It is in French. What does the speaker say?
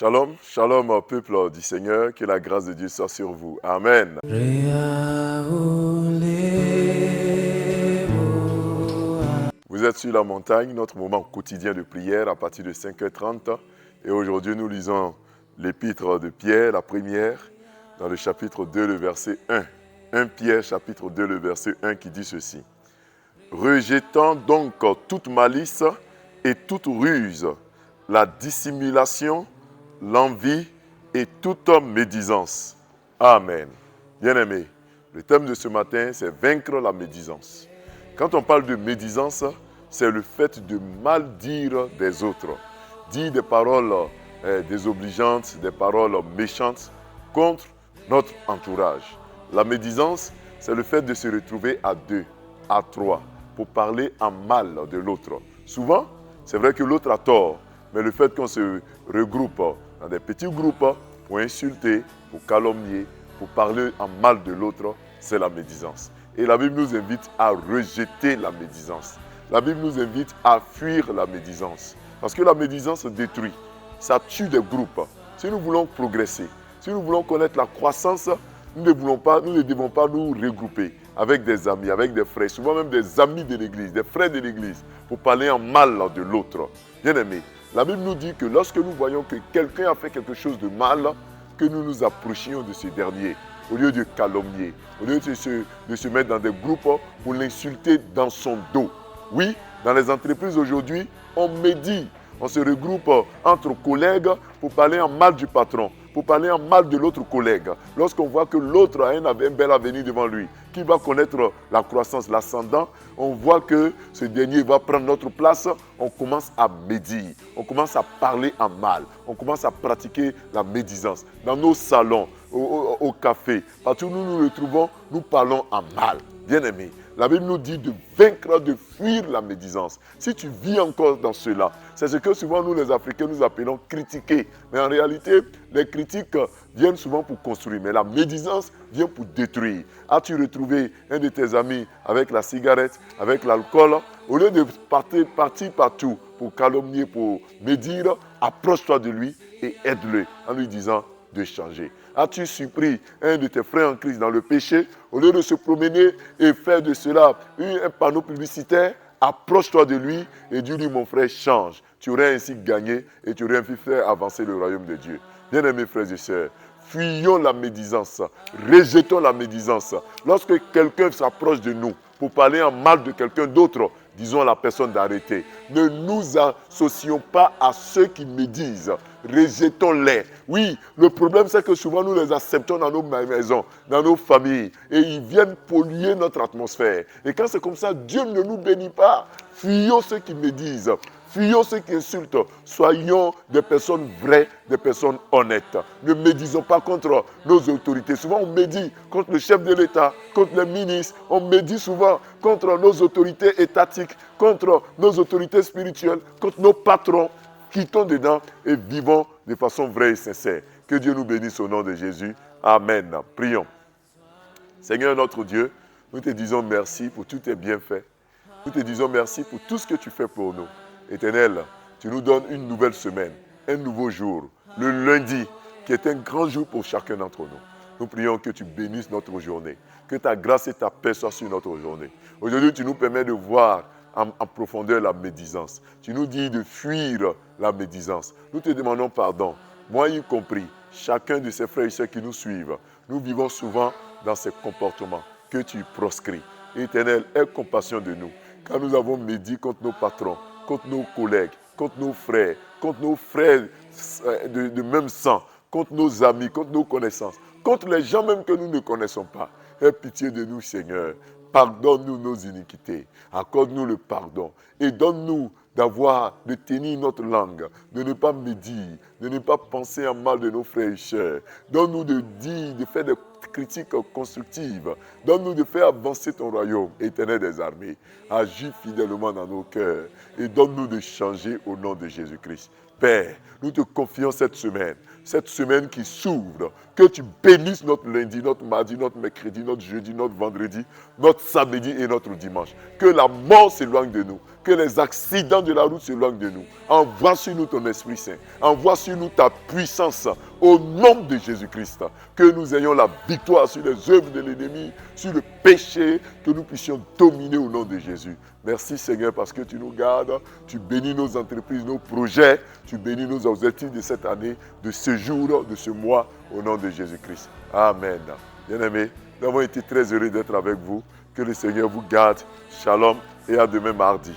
Shalom, shalom, peuple du Seigneur, que la grâce de Dieu soit sur vous. Amen. Vous êtes sur la montagne, notre moment quotidien de prière à partir de 5h30. Et aujourd'hui, nous lisons l'épître de Pierre, la première, dans le chapitre 2, le verset 1. 1 Pierre, chapitre 2, le verset 1 qui dit ceci. Rejetant donc toute malice et toute ruse, la dissimulation, l'envie et toute médisance. Amen. Bien-aimés, le thème de ce matin, c'est vaincre la médisance. Quand on parle de médisance, c'est le fait de mal dire des autres. Dire des paroles désobligeantes, des paroles méchantes contre notre entourage. La médisance, c'est le fait de se retrouver à deux, à trois, pour parler en mal de l'autre. Souvent, c'est vrai que l'autre a tort, mais le fait qu'on se regroupe dans des petits groupes pour insulter, pour calomnier, pour parler en mal de l'autre, c'est la médisance. Et la Bible nous invite à rejeter la médisance. La Bible nous invite à fuir la médisance. Parce que la médisance détruit, ça tue des groupes. Si nous voulons progresser, si nous voulons connaître la croissance, nous ne devons pas nous regrouper avec des amis, avec des frères, souvent même des amis de l'église, des frères de l'église, pour parler en mal de l'autre. Bien-aimés, la Bible nous dit que lorsque nous voyons que quelqu'un a fait quelque chose de mal, que nous nous approchions de ce dernier, au lieu de calomnier, au lieu de se mettre dans des groupes pour l'insulter dans son dos. Oui, dans les entreprises aujourd'hui, on médit, on se regroupe entre collègues pour parler en mal du patron, pour parler en mal de l'autre collègue. Lorsqu'on voit que l'autre a un bel avenir devant lui, qui va connaître la croissance, l'ascendant, on voit que ce dernier va prendre notre place, on commence à médire, on commence à parler en mal, on commence à pratiquer la médisance. Dans nos salons, au café, partout où nous nous retrouvons, nous parlons en mal. Bien-aimés, la Bible nous dit de vaincre, de fuir la médisance. Si tu vis encore dans cela, c'est ce que souvent nous les Africains nous appelons critiquer. Mais en réalité, les critiques viennent souvent pour construire, mais la médisance vient pour détruire. As-tu retrouvé un de tes amis avec la cigarette, avec l'alcool? Au lieu de partir partout pour calomnier, pour médire, approche-toi de lui et aide-le en lui disant de changer. As-tu surpris un de tes frères en Christ dans le péché? Au lieu de se promener et faire de cela un panneau publicitaire, approche-toi de lui et dis-lui, mon frère, change. Tu aurais ainsi gagné et tu aurais ainsi fait avancer le royaume de Dieu. Bien-aimés frères et sœurs, fuyons la médisance, rejetons la médisance. Lorsque quelqu'un s'approche de nous pour parler en mal de quelqu'un d'autre, disons à la personne d'arrêter. Ne nous associons pas à ceux qui médisent. Rejetons-les. Oui, le problème c'est que souvent nous les acceptons dans nos maisons, dans nos familles, et ils viennent polluer notre atmosphère. Et quand c'est comme ça, Dieu ne nous bénit pas. Fuyons ceux qui médisent. Fuyons ceux qui insultent. Soyons des personnes vraies, des personnes honnêtes. Ne médisons pas contre nos autorités. Souvent, on médit contre le chef de l'État, contre les ministres. On médit souvent contre nos autorités étatiques, contre nos autorités spirituelles, contre nos patrons. Quittons dedans et vivons de façon vraie et sincère. Que Dieu nous bénisse au nom de Jésus. Amen. Prions. Seigneur notre Dieu, nous te disons merci pour tous tes bienfaits. Nous te disons merci pour tout ce que tu fais pour nous. Éternel, tu nous donnes une nouvelle semaine, un nouveau jour, le lundi, qui est un grand jour pour chacun d'entre nous. Nous prions que tu bénisses notre journée, que ta grâce et ta paix soient sur notre journée. Aujourd'hui, tu nous permets de voir en profondeur la médisance. Tu nous dis de fuir la médisance. Nous te demandons pardon, moi y compris, chacun de ces frères et sœurs qui nous suivent. Nous vivons souvent dans ces comportements que tu proscris. Éternel, aie compassion de nous. Quand nous avons médit contre nos patrons, contre nos collègues, contre nos frères de même sang, contre nos amis, contre nos connaissances, contre les gens même que nous ne connaissons pas. Aie pitié de nous, Seigneur. Pardonne-nous nos iniquités. Accorde-nous le pardon. Et donne-nous de tenir notre langue, de ne pas médire, de ne pas penser en mal de nos frères et sœurs. Donne-nous de dire, de faire des critiques constructives. Donne-nous de faire avancer ton royaume, Éternel des armées. Agis fidèlement dans nos cœurs et donne-nous de changer au nom de Jésus-Christ. Père, nous te confions cette semaine qui s'ouvre. Que tu bénisses notre lundi, notre mardi, notre mercredi, notre jeudi, notre vendredi, notre samedi et notre dimanche. Que la mort s'éloigne de nous. que les accidents de la route s'éloignent de nous. Envoie sur nous ton Esprit Saint. Envoie sur nous ta puissance au nom de Jésus-Christ. Que nous ayons la victoire sur les œuvres de l'ennemi, sur le péché, que nous puissions dominer au nom de Jésus. Merci Seigneur parce que tu nous gardes, tu bénis nos entreprises, nos projets, tu bénis nos objectifs de cette année, de ce jour, de ce mois, au nom de Jésus-Christ. Amen. Bien-aimés, nous avons été très heureux d'être avec vous. Que le Seigneur vous garde. Shalom et à demain mardi.